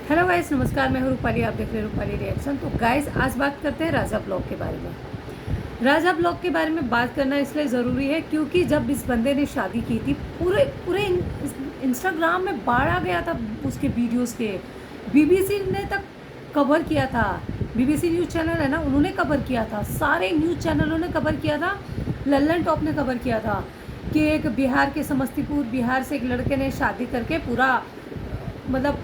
Hello guys, नमस्कार। मैं हूँ रूपाली, आप देख रहे हैं रूपाली रिएक्शन। तो गाइस, आज बात करते हैं राजा ब्लॉग के बारे में। राजा ब्लॉग के बारे में बात करना इसलिए ज़रूरी है क्योंकि जब इस बंदे ने शादी की थी, पूरे पूरे इंस्टाग्राम में बाढ़ आ गया था उसके वीडियोस के। बीबीसी ने तक कवर किया था। बीबीसी न्यूज़ चैनल है ना, उन्होंने कवर किया था। सारे न्यूज़ चैनलों ने कवर किया था। लल्लन टॉप ने कवर किया था कि एक बिहार के समस्तीपुर बिहार से एक लड़के ने शादी करके पूरा मतलब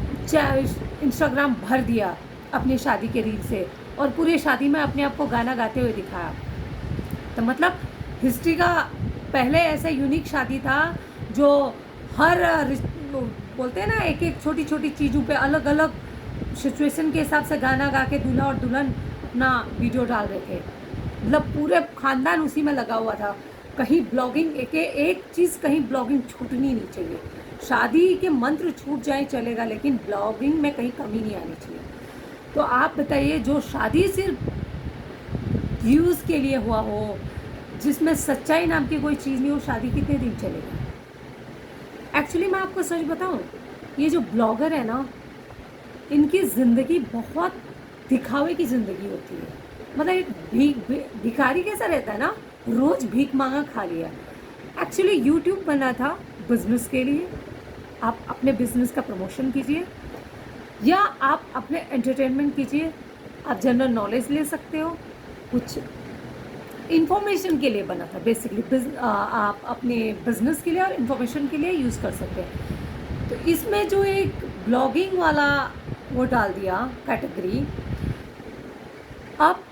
इंस्टाग्राम भर दिया अपनी शादी के रील से, और पूरी शादी में अपने आप को गाना गाते हुए दिखाया। तो मतलब हिस्ट्री का पहले ऐसा यूनिक शादी था जो हर बोलते हैं ना, एक एक छोटी छोटी चीज़ों पे अलग अलग सिचुएशन के हिसाब से गाना गा के दूल्हा और दुल्हन अपना वीडियो डाल रहे थे। मतलब पूरे खानदान उसी में लगा हुआ था। कहीं ब्लॉगिंग एक चीज़, कहीं ब्लॉगिंग छूटनी नहीं चाहिए। शादी के मंत्र छूट जाए चलेगा, लेकिन ब्लॉगिंग में कहीं कमी नहीं आनी चाहिए। तो आप बताइए, जो शादी सिर्फ व्यूज़ के लिए हुआ हो, जिसमें सच्चाई नाम की कोई चीज़ नहीं हो, शादी कितने दिन चलेगा? एक्चुअली मैं आपको सच बताऊं, ये जो ब्लॉगर है ना, इनकी ज़िंदगी बहुत दिखावे की ज़िंदगी होती है। मतलब एक भिखारी कैसा रहता है ना, रोज़ भीख मांगा खा लिया। एक्चुअली यूट्यूब बना था बिजनेस के लिए। आप अपने बिजनेस का प्रमोशन कीजिए या आप अपने एंटरटेनमेंट कीजिए। आप जनरल नॉलेज ले सकते हो, कुछ इंफॉर्मेशन के लिए बना था बेसिकली। आप अपने बिजनेस के लिए और इंफॉर्मेशन के लिए यूज़ कर सकते हैं। तो इसमें जो एक ब्लॉगिंग वाला वो डाल दिया कैटेगरी। अब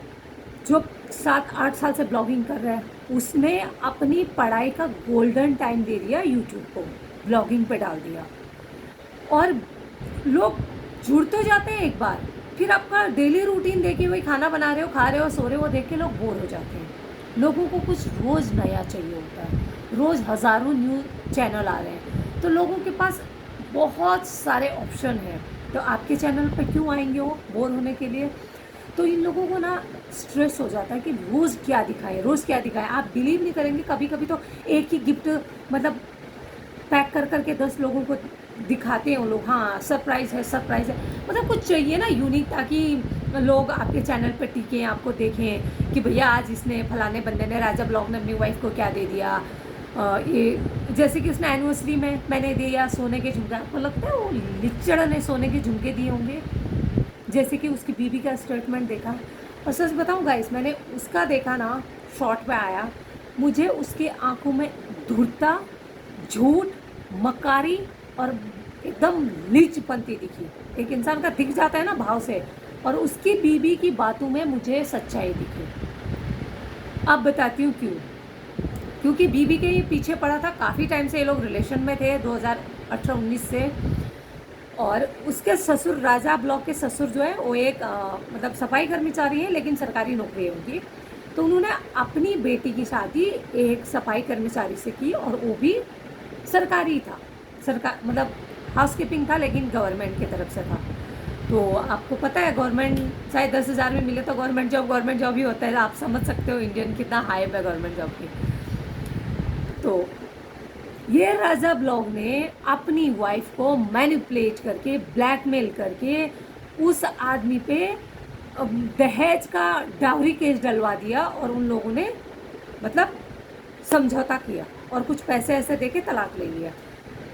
जो 7-8 साल से ब्लॉगिंग कर रहा है, उसने अपनी पढ़ाई का गोल्डन टाइम दे दिया यूट्यूब को, ब्लॉगिंग पे डाल दिया। और लोग जुड़ तो जाते हैं एक बार, फिर आपका डेली रूटीन देखे, वही खाना बना रहे हो, खा रहे हो, सो रहे हो, देख के लोग बोर हो जाते हैं। लोगों को कुछ रोज़ नया चाहिए होता है। रोज़ हज़ारों न्यूज़ चैनल आ रहे हैं, तो लोगों के पास बहुत सारे ऑप्शन हैं। तो आपके चैनल पे क्यों आएंगे वो बोर होने के लिए? तो इन लोगों को ना स्ट्रेस हो जाता है कि रोज़ क्या दिखाएं, रोज़ क्या दिखाएं। आप बिलीव नहीं करेंगे, कभी कभी तो एक ही गिफ्ट मतलब पैक कर करके 10 लोगों को दिखाते हैं वो लोग। हाँ, सरप्राइज़ है, सरप्राइज़ है। मतलब कुछ चाहिए ना यूनिक, ताकि लोग आपके चैनल पर टिकें, आपको देखें कि भैया आज इसने फलाने बंदे ने, राजा ब्लॉग ने अपनी वाइफ को क्या दे दिया। ये जैसे कि उसने एनिवर्सरी में मैंने दिया सोने के झुमके। आपको लगता है वो लिचड़ ने सोने के झुमके दिए होंगे? जैसे कि उसकी बीवी का स्टेटमेंट देखा। और सच बताऊं गाइस, मैंने उसका देखा ना, शॉर्ट पे आया, मुझे उसके आंखों में धूर्तता, झूठ, मक्कारी और एकदम लीचपंती दिखी। एक इंसान का दिख जाता है ना भाव से, और उसकी बीवी की बातों में मुझे सच्चाई दिखी। अब बताती हूँ क्यों। क्योंकि बीवी के ये पीछे पड़ा था काफ़ी टाइम से, ये लोग रिलेशन में थे 2018-19 से। और उसके ससुर, राजा ब्लॉक के ससुर जो है वो एक मतलब सफाई कर्मचारी है, लेकिन सरकारी नौकरी है उनकी। तो उन्होंने अपनी बेटी की शादी एक सफाई कर्मचारी से की, और वो भी सरकारी था। सरकार मतलब हाउसकीपिंग था, लेकिन गवर्नमेंट की तरफ से था। तो आपको पता है, गवर्नमेंट चाहे 10,000 में मिले तो गवर्नमेंट जॉब ही होता है। आप समझ सकते हो इंडियन कितना हाइप है गवर्नमेंट जॉब की। तो ये राजा ब्लॉग ने अपनी वाइफ को मैनिपुलेट करके, ब्लैकमेल करके उस आदमी पे दहेज का डाउरी केस डलवा दिया, और उन लोगों ने मतलब समझौता किया और कुछ पैसे ऐसे देके तलाक ले लिया।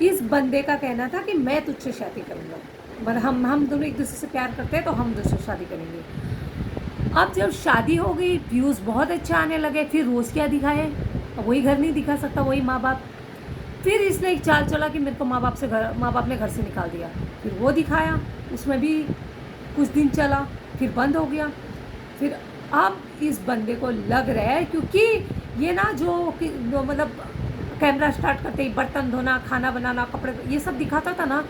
इस बंदे का कहना था कि मैं तुझसे शादी करूँगा, पर हम दोनों एक दूसरे से प्यार करते हैं तो हम दूसरे शादी करेंगे। अब जब शादी हो गई, व्यूज़ बहुत अच्छे आने लगे, फिर रोज़ क्या दिखाए? वही घर नहीं दिखा सकता, वही माँ बाप। फिर इसने एक चाल चला कि मेरे को माँ बाप ने घर से निकाल दिया। फिर वो दिखाया, उसमें भी कुछ दिन चला, फिर बंद हो गया। फिर अब इस बंदे को लग रहा है, क्योंकि ये ना जो मतलब कैमरा स्टार्ट करते ही बर्तन धोना, खाना बनाना, कपड़े, ये सब दिखाता था ना,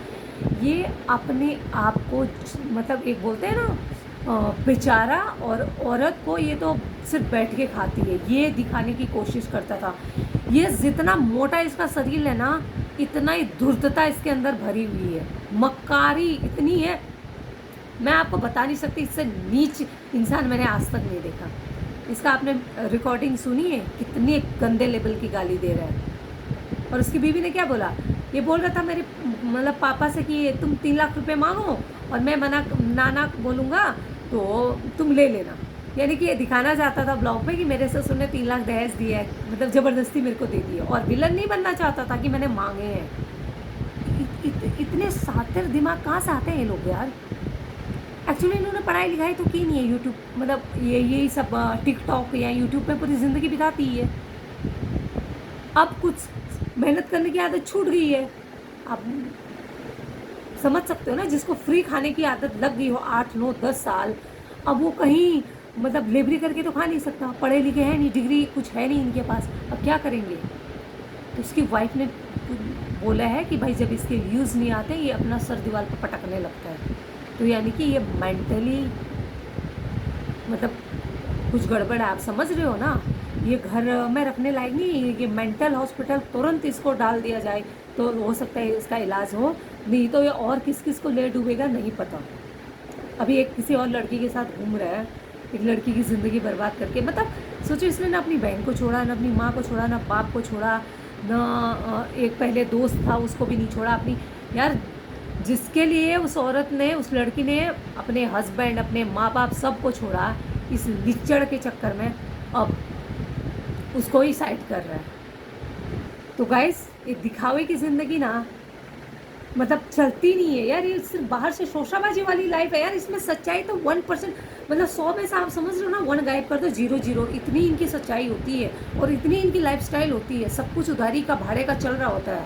ये अपने आप को मतलब एक बोलते हैं ना बेचारा, और औरत को ये तो सिर्फ बैठ के खाती है, ये दिखाने की कोशिश करता था। ये जितना मोटा इसका शरीर है ना, इतना ही धूर्तता इसके अंदर भरी हुई है, मक्कारी इतनी है, मैं आपको बता नहीं सकती। इससे नीच इंसान मैंने आज तक नहीं देखा। इसका आपने रिकॉर्डिंग सुनी है? कितनी गंदे लेवल की गाली दे रहा है। और उसकी बीवी ने क्या बोला? ये बोल रहा था मेरे मतलब पापा से कि तुम 3 लाख रुपए मांगो और मैं ना बोलूँगा तो तुम ले लेना। यानी कि ये दिखाना चाहता था ब्लॉग में कि मेरे ससुर ने 3 लाख दहेज दिया है, मतलब ज़बरदस्ती मेरे को दे दिया, और विलन नहीं बनना चाहता था कि मैंने मांगे हैं। इतने सातिर दिमाग कहाँ से आते हैं ये लोग यार। एक्चुअली इन्होंने पढ़ाई लिखाई तो की नहीं है, यूट्यूब मतलब यही सब टिकटॉक या यूट्यूब पे पूरी ज़िंदगी बिताती है। अब कुछ मेहनत करने की आदत छूट गई है। आप समझ सकते हो ना, जिसको फ्री खाने की आदत लग गई हो 8, 9, 10 साल, अब वो कहीं मतलब लेबरी करके तो खा नहीं सकता। पढ़े लिखे हैं नहीं, डिग्री कुछ है नहीं इनके पास, अब क्या करेंगे। तो उसकी वाइफ ने बोला है कि भाई जब इसके व्यूज़ नहीं आते ये अपना सर दीवार पर पटकने लगता है। तो यानी कि ये मेंटली मतलब कुछ गड़बड़ है, आप समझ रहे हो ना। ये घर में रखने लायक नहीं है, ये मेंटल हॉस्पिटल तुरंत इसको डाल दिया जाए तो हो सकता है इसका इलाज हो, नहीं तो ये और किस किस को ले डूबेगा नहीं पता। अभी एक किसी और लड़की के साथ घूम रहा है, एक लड़की की ज़िंदगी बर्बाद करके। मतलब सोचो, इसने ना अपनी बहन को छोड़ा, ना अपनी माँ को छोड़ा, ना बाप को छोड़ा, ना एक पहले दोस्त था उसको भी नहीं छोड़ा अपनी। यार जिसके लिए उस औरत ने, उस लड़की ने अपने हस्बैंड, अपने माँ बाप सबको छोड़ा, इस लिच्चड़ के चक्कर में अब उसको ही साइड कर रहा है। तो गाइस ये दिखावे की ज़िंदगी ना मतलब चलती नहीं है यार। ये सिर्फ बाहर से शोशाबाजी वाली लाइफ है यार, इसमें सच्चाई तो 1%, मतलब 100 में से आप समझ रहे हो ना, 1 गायब कर दो, 0 इतनी इनकी सच्चाई होती है और इतनी इनकी लाइफस्टाइल होती है। सब कुछ उधारी का, भाड़े का चल रहा होता है।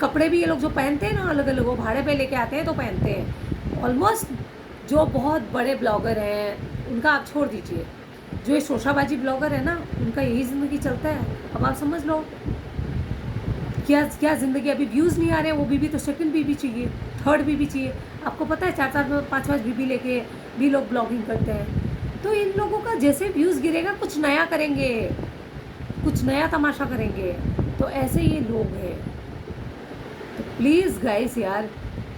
कपड़े भी ये लोग जो पहनते हैं ना, अलग अलग वो भाड़े पे लेके आते हैं तो पहनते हैं। ऑलमोस्ट जो बहुत बड़े ब्लॉगर हैं उनका आप छोड़ दीजिए, जो ये शोशाबाजी ब्लॉगर है ना, उनका यही ज़िंदगी चलता है। अब आप समझ लो क्या क्या ज़िंदगी। अभी व्यूज़ नहीं आ रहे हैं, वो बीबी तो सेकंड बीबी चाहिए, थर्ड बीबी चाहिए। आपको पता है 4-4, 5-5 बीबी लेके भी लोग ब्लॉगिंग करते हैं। तो इन लोगों का जैसे व्यूज़ गिरेगा कुछ नया करेंगे, कुछ नया तमाशा करेंगे। तो ऐसे ये लोग हैं। तो प्लीज़ गाइस यार,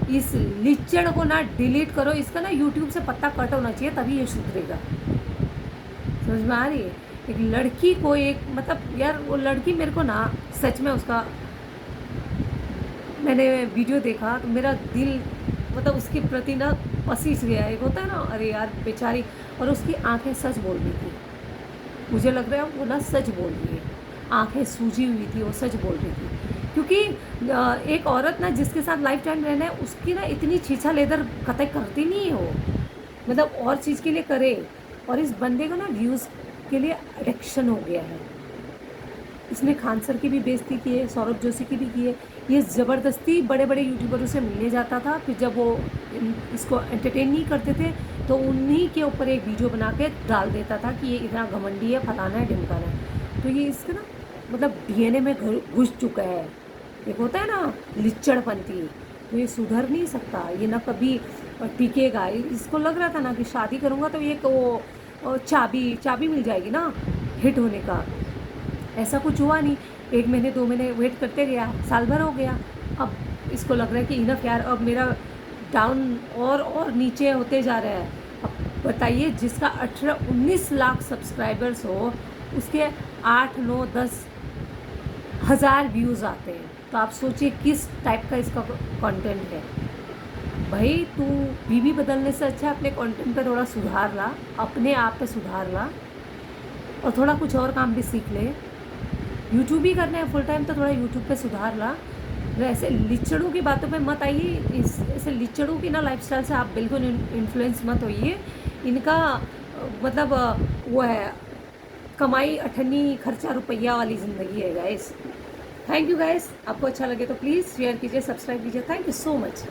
इस लिच्चड़ को ना डिलीट करो, इसका ना यूट्यूब से पत्ता कट होना चाहिए, तभी ये सुधरेगा। समझ में आ रही है। एक लड़की को एक मतलब यार, वो लड़की मेरे को ना सच में उसका मैंने वीडियो देखा तो मेरा दिल मतलब उसके प्रति ना पसीज गया। एक होता है ना, अरे यार बेचारी, और उसकी आंखें सच बोल रही थी। मुझे लग रहा है वो ना सच बोल रही है, आंखें सूजी हुई थी, वो सच बोल रही थी। क्योंकि एक औरत ना जिसके साथ लाइफ टाइम रहना है, उसकी ना इतनी छीछा लेदर कतई करती नहीं है वो, मतलब और चीज़ के लिए करे। और इस बंदे को ना व्यूज़ के लिए एडिक्शन हो गया है। इसने खान सर की भी बेइज्जती की है, सौरभ जोशी की भी की है। ये ज़बरदस्ती बड़े बड़े यूट्यूबरों से मिलने जाता था, फिर जब वो इसको एंटरटेन नहीं करते थे तो उन्हीं के ऊपर एक वीडियो बना के डाल देता था कि ये इतना घमंडी है, फलाना है, ढिमकाना है। तो ये इसका ना मतलब डीएनए में घुस चुका है। एक होता है ना लिच्चड़पंथी, तो ये सुधर नहीं सकता, ये ना कभी टिकेगा। इसको लग रहा था ना कि शादी करूँगा तो ये वो चाबी मिल जाएगी ना हिट होने का। ऐसा कुछ हुआ नहीं। 1 महीने 2 महीने वेट करते गया, साल भर हो गया। अब इसको लग रहा है कि इनफ यार, अब मेरा डाउन और नीचे होते जा रहा है। अब बताइए, जिसका 18-19 लाख सब्सक्राइबर्स हो, उसके 8, 9, 10 हज़ार व्यूज़ आते हैं। तो आप सोचिए किस टाइप का इसका कंटेंट है। भाई तू बीवी बदलने से अच्छा अपने कंटेंट पे थोड़ा सुधार ला, अपने आप पे सुधार ला, और थोड़ा कुछ और काम भी सीख ले। यूट्यूब ही करना है फुल टाइम तो थोड़ा यूट्यूब पे सुधार ला। ऐसे लिच्चड़ों की बातों पे मत आइए। ऐसे लिच्चड़ों की ना लाइफस्टाइल से आप बिल्कुल इन्फ्लुएंस मत होइए। इनका मतलब वो है कमाई अठन्नी खर्चा रुपया वाली ज़िंदगी है गाइस। थैंक यू गाइस, आपको अच्छा लगे तो प्लीज़ शेयर कीजिए, सब्सक्राइब कीजिए। Thank you so much.